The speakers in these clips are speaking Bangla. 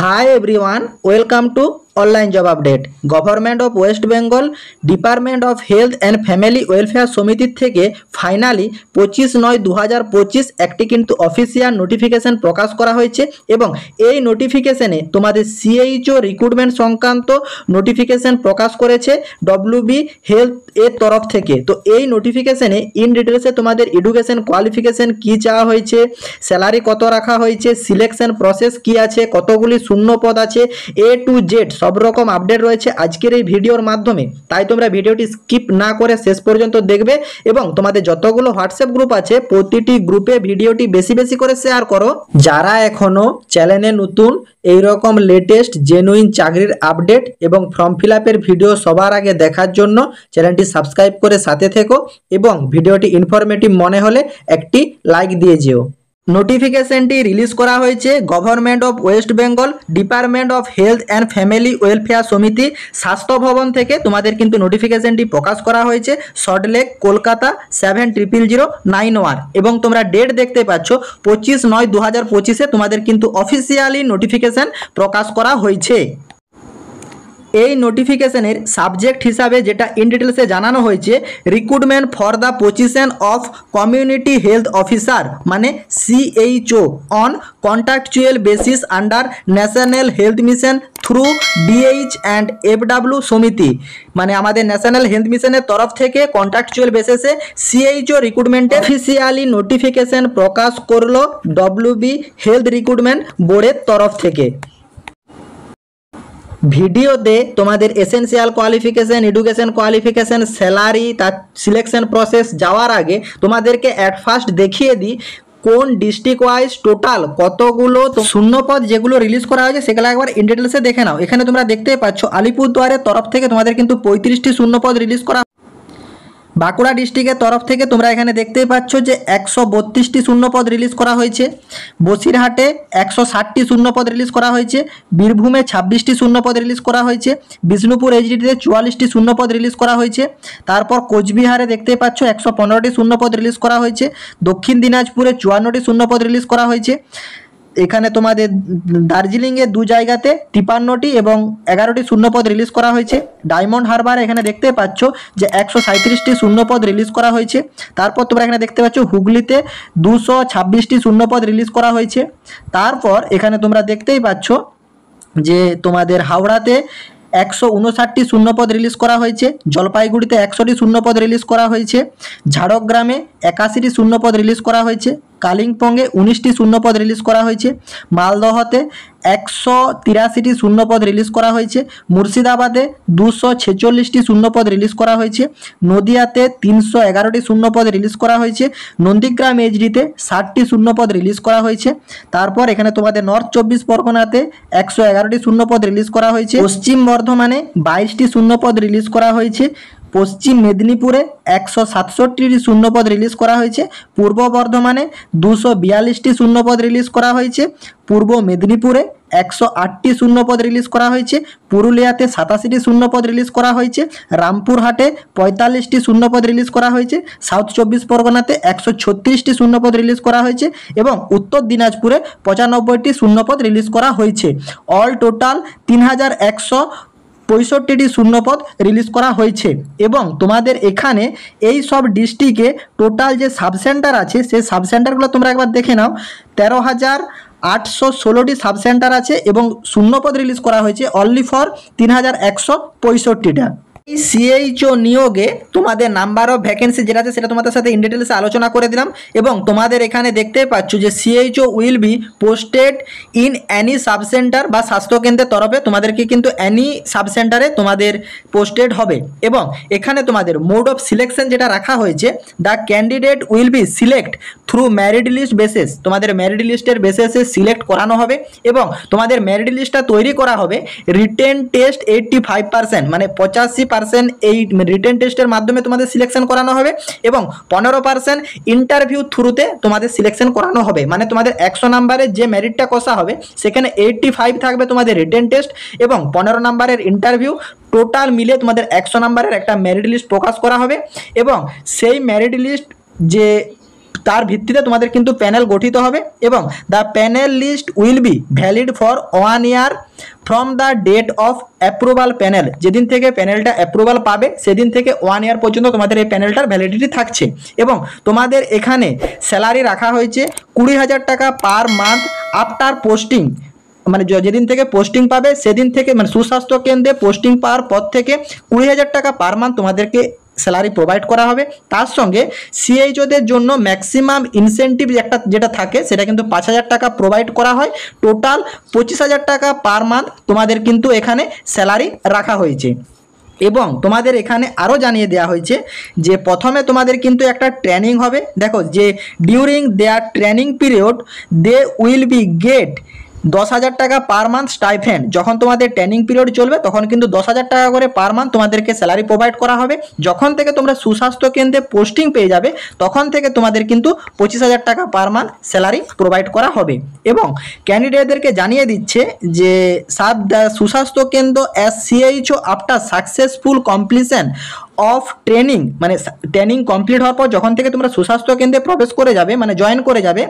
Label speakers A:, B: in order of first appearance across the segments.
A: Hi everyone, welcome to Online Job Update. Government of West Bengal department of health and family welfare সমিতির থেকে ফাইনালি 25/9/2025 একটি কিন্তু অফিসিয়াল নোটিফিকেশন প্রকাশ করা হয়েছে এবং এই নোটিফিকেশনে তোমাদের সিএইচও রিক্রুটমেন্ট সংক্রান্ত নোটিফিকেশন প্রকাশ করেছে ডব্লিউবি হেলথ এর তরফ থেকে। তো এই নোটিফিকেশনে ইন ডিটেলসে তোমাদের এডুকেশন কোয়ালিফিকেশন কি চাওয়া হয়েছে, স্যালারি কত রাখা হয়েছে, সিলেকশন প্রসেস কি আছে, কতগুলি শূন্য পদ আছে, এ টু জেড সব রকম আপডেট রয়েছে আজকের এই ভিডিওর মাধ্যমে। তাই তোমরা ভিডিওটি স্কিপ না করে শেষ পর্যন্ত দেখবে এবং তোমাদের যতগুলো হোয়াটসঅ্যাপ গ্রুপ আছে প্রতিটি গ্রুপে ভিডিওটি বেশি বেশি করে শেয়ার করো। যারা এখনো চ্যানেলে নতুন এই রকম লেটেস্ট জেনুইন চাকরির আপডেট এবং ফর্ম ফিল আপের ভিডিও সবার আগে দেখার জন্য চ্যানেলটি সাবস্ক্রাইব করে সাথে থেকো এবং ভিডিওটি ইনফরমেটিভ মনে হলে একটি লাইক দিয়ে যেও। নোটিফিকেশনটি রিলিজ করা হয়েছে government of West Bengal department of health and family welfare সমিতি স্বাস্থ্য ভবন থেকে তোমাদের কিন্তু নোটিফিকেশনটি প্রকাশ করা হয়েছে সল্টলেক কলকাতা 700091 এবং তোমরা ডেট দেখতে পাচ্ছ 25/9/2025 তোমাদের কিন্তু অফিসিয়ালি নোটিফিকেশন প্রকাশ করা হয়েছে। এই নোটিফিকেশনের সাবজেক্ট হিসাবে যেটা ইন ডিটেলসে জানানো হয়েছে recruitment for the position of community health officer মানে CHO on contractual basis under national health mission through DH and FW সমিতি, মানে আমাদের ন্যাশনাল হেলথ মিশনের তরফ থেকে কন্ট্রাকচুয়াল বেসিসে সিএইচও রিক্রুটমেন্টের অফিসিয়ালি নোটিফিকেশন প্রকাশ করলো ডব্লিউবি হেলথ রিক্রুটমেন্ট বোর্ডের তরফ থেকে। ভিডিওতে তোমাদের essential qualification, education qualification, salary, তার সিলেকশন প্রসেস যাওয়ার আগে তোমাদেরকে অ্যাট ফার্স্ট দেখিয়ে দিই কোন ডিস্ট্রিক্ট ওয়াইজ টোটাল কতগুলো শূন্যপদ যেগুলো রিলিজ করা হয়েছে সেগুলো একবার ইন ডিটেলসে দেখে নাও। এখানে তোমরা দেখতেই পাচ্ছ আলিপুরদুয়ারের তরফ থেকে তোমাদের কিন্তু 35টি শূন্যপদ রিলিজ করা, বাঁকুড়া ডিস্ট্রিক্টের তরফ থেকে তোমরা এখানে দেখতেই পাচ্ছ যে 132টি শূন্যপদ রিলিজ করা হয়েছে, বসিরহাটে 160টি শূন্যপদ রিলিজ করা হয়েছে, বীরভূমে 26টি শূন্যপদ রিলিজ করা হয়েছে, বিষ্ণুপুর এইচডিতে 44টি শূন্যপদ রিলিজ করা হয়েছে, তারপর কোচবিহারে দেখতেই পাচ্ছ 115টি শূন্যপদ রিলিজ করা হয়েছে, দক্ষিণ দিনাজপুরে 54টি শূন্যপদ রিলিজ করা হয়েছে, এখানে তোমাদের দার্জিলিংয়ে 2 জায়গাতে 53টি এবং 11টি শূন্যপদ রিলিজ করা হয়েছে, ডায়মন্ড হারবার এখানে দেখতে পাচ্ছ যে 137টি শূন্যপদ রিলিজ করা হয়েছে, তারপর তোমরা এখানে দেখতে পাচ্ছ হুগলিতে 226টি শূন্যপদ রিলিজ করা হয়েছে, তারপর এখানে তোমরা দেখতেই পাচ্ছ যে তোমাদের হাওড়াতে 159টি শূন্যপদ রিলিজ করা হয়েছে, জলপাইগুড়িতে 100টি শূন্যপদ রিলিজ করা হয়েছে, ঝাড়গ্রামে 81টি শূন্যপদ রিলিজ করা হয়েছে, কালিম্পংয়ে 19টি শূন্যপদ রিলিজ করা হয়েছে, মালদহতে 183টি শূন্যপদ রিলিজ করা হয়েছে, মুর্শিদাবাদে 246টি শূন্যপদ রিলিজ করা হয়েছে, নদিয়াতে 311টি শূন্যপদ রিলিজ করা হয়েছে, নন্দীগ্রাম এইচডিতে 60টি শূন্যপদ রিলিজ করা হয়েছে, তারপর এখানে তোমাদের নর্থ 24 পরগনাতে 111টি শূন্যপদ রিলিজ করা হয়েছে, পশ্চিম বর্ধমানে 22টি শূন্যপদ রিলিজ করা হয়েছে, পশ্চিম মেদিনীপুরে 167টি শূন্যপদ রিলিজ করা হয়েছে, পূর্ব বর্ধমানে 242টি শূন্যপদ রিলিজ করা হয়েছে, পূর্ব মেদিনীপুরে 108টি শূন্যপদ রিলিজ করা হয়েছে, পুরুলিয়াতে 87টি শূন্যপদ রিলিজ করা হয়েছে, রামপুরহাটে 45টি শূন্যপদ রিলিজ করা হয়েছে, সাউথ 24 পরগনাতে 136টি শূন্যপদ রিলিজ করা হয়েছে এবং উত্তর দিনাজপুরে 95টি শূন্যপদ রিলিজ করা হয়েছে। অল টোটাল 3165টি শূন্যপদ রিলিজ করা হয়েছে এবং তোমাদের এখানে এই সব ডিস্ট্রিক্টে টোটাল যে সাবসেন্টার আছে সেই সাবসেন্টারগুলো তোমরা একবার দেখে নাও। 13,816টি সাবসেন্টার আছে এবং শূন্যপদ রিলিজ করা হয়েছে অনলি ফর 3,165টা। এই সিএইচও নিয়োগে তোমাদের নাম্বার অফ ভ্যাকেন্সি যেটা আছে সেটা তোমাদের সাথে ইন ডিটেলসে আলোচনা করে দিলাম এবং তোমাদের এখানে দেখতেই পাচ্ছ যে CHO will be posted in Annie sub centre বা স্বাস্থ্যকেন্দ্রের তরফে তোমাদেরকে কিন্তু অ্যানি সাবসেন্টারে তোমাদের পোস্টেড হবে এবং এখানে তোমাদের মোড অফ সিলেকশন যেটা রাখা হয়েছে the candidate will be select through merit list basis, তোমাদের মেরিট লিস্টের বেসিসে সিলেক্ট করানো হবে এবং তোমাদের মেরিট লিস্টটা তৈরি করা হবে রিটেন টেস্ট 85% মানে 85% এই রিটেন টেস্টের মাধ্যমে তোমাদের সিলেকশন করানো হবে এবং 15% ইন্টারভিউ থ্রুতে তোমাদের সিলেকশন করানো হবে, মানে তোমাদের 100 নম্বরের যে মেরিটটা কষা হবে সেখানে 85 থাকবে তোমাদের রিটেন টেস্ট এবং 15 নম্বরের ইন্টারভিউ, টোটাল মিলে তোমাদের 100 নম্বরের একটা মেরিট লিস্ট প্রকাশ করা হবে এবং সেই মেরিট লিস্ট যে তার ভিত্তিতে তোমাদের কিন্তু প্যানেল গঠিত হবে এবং the panel list will be valid for 1 year from the date of approval panel. যেদিন থেকে প্যানেলটা অ্যাপ্রুভাল পাবে সেদিন থেকে 1 ইয়ার পর্যন্ত তোমাদের এই প্যানেলটার ভ্যালিডিটি থাকছে। এবং তোমাদের এখানে স্যালারি রাখা হয়েছে 20,000 টাকা পার মান্থ আফটার পোস্টিং, মানে যেদিন থেকে পোস্টিং পাবে সেদিন থেকে, মানে সুস্বাস্থ্য কেন্দ্রে পোস্টিং পাওয়ার পর থেকে 20,000 টাকা পার মান্থ তোমাদেরকে স্যালারি প্রোভাইড করা হবে। তার সঙ্গে সিএইচওদের জন্য ম্যাক্সিমাম ইনসেন্টিভ যেটা থাকে সেটা কিন্তু 5,000 টাকা প্রোভাইড করা হয়। টোটাল 25,000 টাকা পার মান্থ তোমাদের কিন্তু এখানে স্যালারি রাখা হয়েছে। এবং তোমাদের এখানে আরও জানিয়ে দেওয়া হয়েছে যে প্রথমে তোমাদের কিন্তু একটা ট্রেনিং হবে। দেখো যে during their training period they will be get 10,000 টাকা পার মান্থ স্টাইফেন্ড। যখন তোমাদের ট্রেনিং পিরিয়ড চলবে তখন কিন্তু 10,000 টাকা করে পার মান্থ তোমাদেরকে স্যালারি প্রোভাইড করা হবে। যখন থেকে তোমরা সুস্বাস্থ্য কেন্দ্রে পোস্টিং পেয়ে যাবে তখন থেকে তোমাদের কিন্তু 25,000 টাকা পার মান্থ স্যালারি প্রোভাইড করা হবে। এবং ক্যান্ডিডেটদেরকে জানিয়ে দিচ্ছে যে সাব দ্য সুস্বাস্থ্য কেন্দ্র as CHO after successful completion of training, মানে ট্রেনিং কমপ্লিট হওয়ার পর যখন থেকে তোমরা সুস্বাস্থ্য কেন্দ্রে প্রবেশ করে যাবে, মানে জয়েন করে যাবে,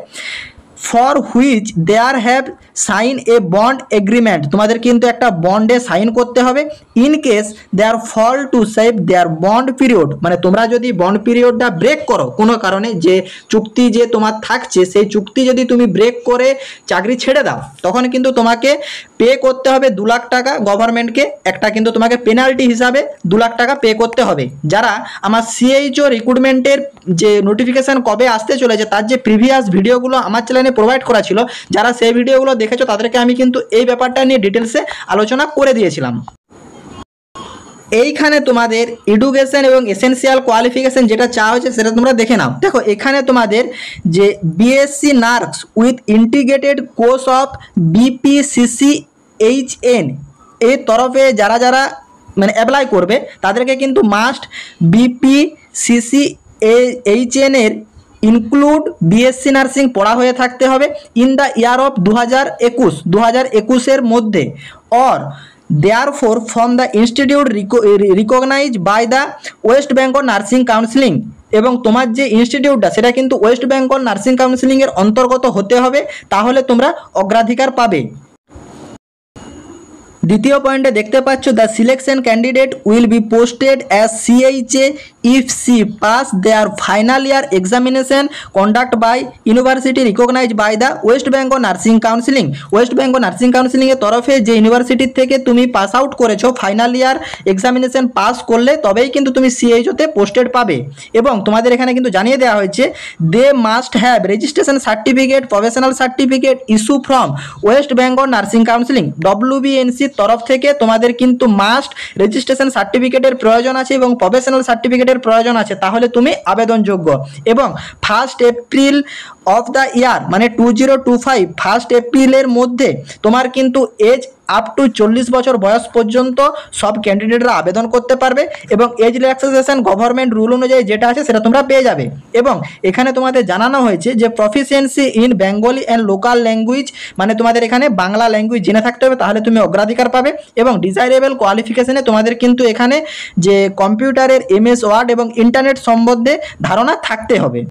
A: for which there have sign a bond agreement, তোমাদের কিন্তু একটা বন্ডে সাইন করতে হবে। In case there fall to save their bond period, মানে তোমরা যদি বন্ড পিরিয়ডটা ব্রেক করো কোনো কারণে, যে চুক্তি যে তোমার থাকছে সেই চুক্তি যদি তুমি ব্রেক করে চাকরি ছেড়ে দাও তখন কিন্তু তোমাকে পে করতে হবে 2 লাখ টাকা গভর্নমেন্টকে, একটা কিন্তু তোমাকে পেনাল্টি হিসাবে 2 লাখ টাকা পে করতে হবে। যারা আমার সিএইচও রিক্রুটমেন্টের যে নোটিফিকেশান কবে আসতে চলেছে তার যে প্রিভিয়াস ভিডিওগুলো আমার চ্যানেলে প্রোভাইড করা ছিল, যারা সেই ভিডিওগুলো দেখেছো তাদেরকে আমি কিন্তু এই ব্যাপারটা নিয়ে ডিটেলসে আলোচনা করে দিয়েছিলাম। এইখানে তোমাদের এডুকেশন এবং এসেনশিয়াল কোয়ালিফিকেশন যেটা চাওয়া হয়েছে সেটা তোমরা দেখে নাও। দেখো এখানে তোমাদের যে BSc nurse with integrated course of BPCCHN এর তরফে যারা মানে অ্যাপ্লাই করবে তাদেরকে কিন্তু মাস্ট BPCCHN এর ইনক্লুড বিএসসি নার্সিং পড়া হয়ে থাকতে হবে ইন দ্য ইয়ার অফ 2021 মধ্যে, or therefore from the institute recognised by the West Bengal nursing counselling, এবং তোমার যে ইনস্টিটিউটটা সেটা কিন্তু ওয়েস্ট বেঙ্গল নার্সিং কাউন্সিলিংয়ের অন্তর্গত হতে হবে, তাহলে তোমরা অগ্রাধিকার পাবে। দ্বিতীয় পয়েন্টে দেখতে পাচ্ছ the selection candidate will be posted as CHA if she pass their final year examination conduct by university recognise by the West Bengal nursing counselling. West Bengal nursing কাউন্সিলিংয়ের তরফে যে ইউনিভার্সিটির থেকে তুমি পাস আউট করেছো, ফাইনাল ইয়ার এক্সামিনেশন পাস করলে তবেই কিন্তু তুমি সিএইচওতে পোস্টেড পাবে। এবং তোমাদের এখানে কিন্তু জানিয়ে দেওয়া হয়েছে they must have registration certificate, professional certificate issue from West Bengal nursing counselling WBNC তরফ থেকে তোমাদের কিন্তু মাস্ট রেজিস্ট্রেশন সার্টিফিকেটের প্রয়োজন আছে এবং প্রফেশনাল সার্টিফিকেটের প্রয়োজন আছে, তাহলে তুমি আবেদনযোগ্য। এবং 1 এপ্রিল অফ দ্য ইয়ার মানে 2025 1 এপ্রিলের মধ্যে তোমার কিন্তু এজ আপ টু 40 বছর বয়স পর্যন্ত সব ক্যান্ডিডেটরা আবেদন করতে পারবে এবং এজ রিল্যাক্সেশন গভর্নমেন্ট রুল অনুযায়ী যেটা আছে সেটা তোমরা পেয়ে যাবে। এবং এখানে তোমাদের জানানো হয়েছে যে proficiency in Bengali and local language, মানে তোমাদের এখানে বাংলা ল্যাঙ্গুয়েজ জেনে থাকতে হবে, তাহলে তুমি অগ্রাধিকার পাবে। এবং ডিজাইরেবল কোয়ালিফিকেশনে তোমাদের কিন্তু এখানে যে কম্পিউটারের MS ওয়ার্ড এবং ইন্টারনেট সম্বন্ধে ধারণা থাকতে হবে।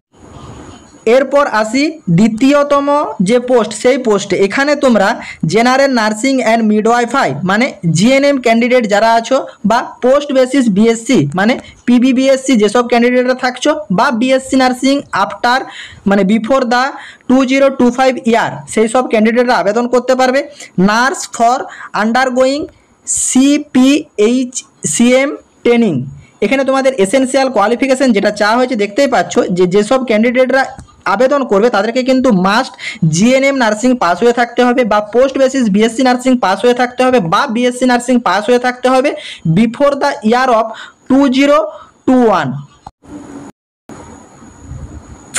A: এরপর আসি দ্বিতীয়তম যে পোস্ট, সেই পোস্টে এখানে তোমরা জেনারেল নার্সিং অ্যান্ড মিডওয়াইফাই মানে GNM ক্যান্ডিডেট যারা আছো, বা পোস্ট বেসিস BSc মানে PBBSc যেসব ক্যান্ডিডেটরা থাকছো, বা BSc নার্সিং আফটার মানে বিফোর দ্য 2025 ইয়ার সেই সব ক্যান্ডিডেটরা আবেদন করতে পারবে। Nurse for undergoing CPHCM training, এখানে তোমাদের এসেনশিয়াল কোয়ালিফিকেশন যেটা চাওয়া হয়েছে দেখতেই পাচ্ছ যে যেসব ক্যান্ডিডেটরা আবেদন করবে তাদেরকে কিন্তু মাস্ট GNM নার্সিং পাস হয়ে থাকতে হবে, বা post basis BSc nursing pass হয়ে থাকতে হবে, বা BSc নার্সিং পাস হয়ে থাকতে হবে before the year of 2021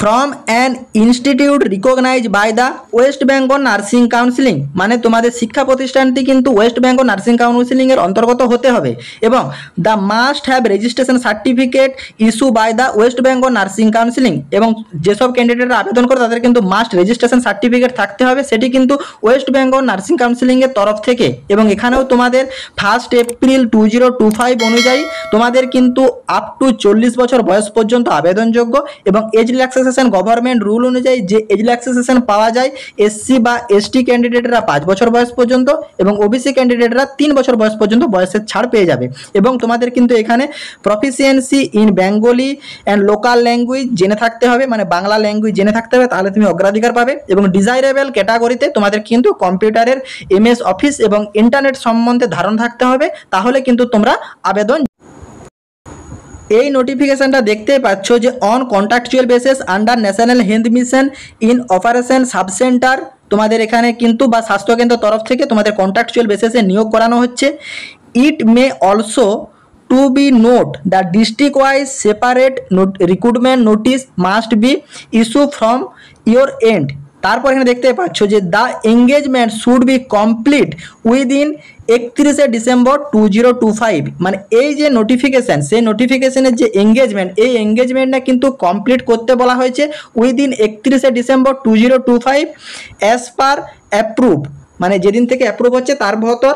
A: from an institute recognise by the West Bengal nursing counselling, মানে তোমাদের শিক্ষা প্রতিষ্ঠানটি কিন্তু ওয়েস্ট বেঙ্গল নার্সিং কাউন্সিলিংয়ের অন্তর্গত হতে হবে। এবং the must have registration certificate issue by the West Bengal nursing counselling, এবং যেসব ক্যান্ডিডেটরা আবেদন করে তাদের কিন্তু মাস্ট রেজিস্ট্রেশন সার্টিফিকেট থাকতে হবে, সেটি কিন্তু ওয়েস্ট বেঙ্গল নার্সিং কাউন্সিলিংয়ের তরফ থেকে। এবং এখানেও তোমাদের 1 এপ্রিল 2025 অনুযায়ী তোমাদের কিন্তু আপ টু 40 বছর বয়স পর্যন্ত আবেদনযোগ্য এবং age relaxation relaxation government rule অনুযায়ী যে এজ রিল্যাক্সেশন পাওয়া যায় এসসি বা এসটি ক্যান্ডিডেটরা 5 বছর বয়স পর্যন্ত এবং ওবিসি ক্যান্ডিডেটরা 3 বছর বয়স পর্যন্ত বয়সের ছাড় পেয়ে যাবে। এবং তোমাদের কিন্তু এখানে proficiency in Bengali and local language জেনে থাকতে হবে, মানে বাংলা ল্যাঙ্গুয়েজ জেনে থাকতে হবে, তাহলে তুমি অগ্রাধিকার পাবে। এবং ডিজাইরেবল ক্যাটাগরিতে তোমাদের কিন্তু কম্পিউটারের এমএস অফিস এবং ইন্টারনেট সম্বন্ধে ধারণা থাকতে হবে, তাহলে কিন্তু তোমরা আবেদন। এই নোটিফিকেশনটা দেখতে পাচ্ছ যে on contractual basis under national health mission in operation sub centre, তোমাদের এখানে কিন্তু বা স্বাস্থ্যকেন্দ্র তরফ থেকে তোমাদের কন্ট্রাকচুয়াল বেসিসে নিয়োগ করানো হচ্ছে। It may also to be note the district wise separate recruitment notice must be issue from your end. তারপর এখানে দেখতে পাচ্ছ যে the engagement should be complete within 31 December 2025, মানে এই যে নোটিফিকেশান, সেই নোটিফিকেশানের যে এঙ্গেজমেন্ট, এই এঙ্গেজমেন্টটা কিন্তু কমপ্লিট করতে বলা হয়েছে within 31 December 2025 as per approve, মানে যেদিন থেকে অ্যাপ্রুভ হচ্ছে তার ভেতর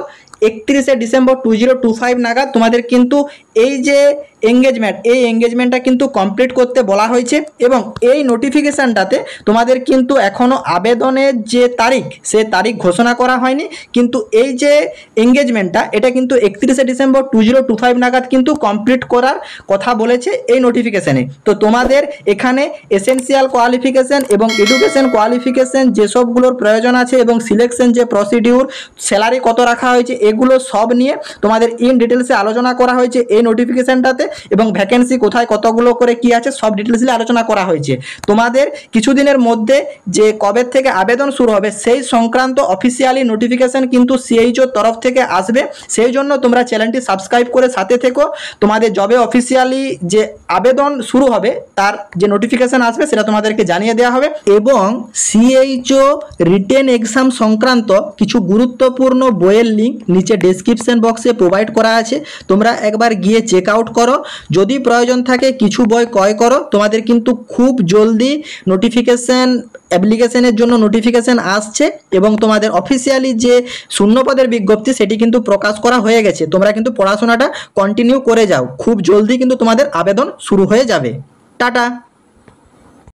A: 31 ডিসেম্বর 2025 নাগাদ তোমাদের কিন্তু এই যে এঙ্গেজমেন্ট, এই এঙ্গেজমেন্টটা কিন্তু কমপ্লিট করতে বলা হয়েছে। এবং এই নোটিফিকেশানটাতে তোমাদের কিন্তু এখনও আবেদনের যে তারিখ, সে তারিখ ঘোষণা করা হয়নি, কিন্তু এই যে এঙ্গেজমেন্টটা এটা কিন্তু 31 ডিসেম্বর 2025 নাগাদ কিন্তু কমপ্লিট করার কথা বলেছে এই নোটিফিকেশানে। তো তোমাদের এখানে এসেনশিয়াল কোয়ালিফিকেশান এবং এডুকেশন কোয়ালিফিকেশান যেসবগুলোর প্রয়োজন আছে এবং সিলেকশন যে প্রসিডিউর, স্যালারি কত রাখা হয়েছে, এগুলো সব নিয়ে তোমাদের ইন ডিটেলসে আলোচনা করা হয়েছে এই নোটিফিকেশানটাতে। এবং ভ্যাকেন্সি কোথায় কতগুলো করে কি আছে সব ডিটেলসে আলোচনা করা হয়েছে। তোমাদের কিছুদিনের মধ্যে যে কবে থেকে আবেদন শুরু হবে সেই সংক্রান্ত অফিসিয়ালি নোটিফিকেশান কিন্তু সিএইচওর তরফ থেকে আসবে, সেই জন্য তোমরা চ্যানেলটি সাবস্ক্রাইব করে সাথে থেকো। তোমাদের জবে অফিসিয়ালি যে আবেদন শুরু হবে তার যে নোটিফিকেশান আসবে সেটা তোমাদেরকে জানিয়ে দেওয়া হবে। এবং সিএইচও রিটেন এক্সাম সংক্রান্ত কিছু গুরুত্বপূর্ণ বইয়ের লিঙ্ক নিচে ডেসক্রিপশন বক্সে প্রোভাইড করা আছে, তোমরা একবার গিয়ে চেক আউট করো। যদি প্রয়োজন থাকে কিছু বই ক্রয় করো। তোমাদের কিন্তু খুব জলদি নোটিফিকেশান অ্যাপ্লিকেশনের জন্য নোটিফিকেশান আসছে এবং তোমাদের অফিসিয়ালি যে শূন্যপদের বিজ্ঞপ্তি সেটি কিন্তু প্রকাশ করা হয়ে গেছে। তোমরা কিন্তু পড়াশোনাটা কন্টিনিউ করে যাও, খুব জলদি কিন্তু তোমাদের আবেদন শুরু হয়ে যাবে। টাটা।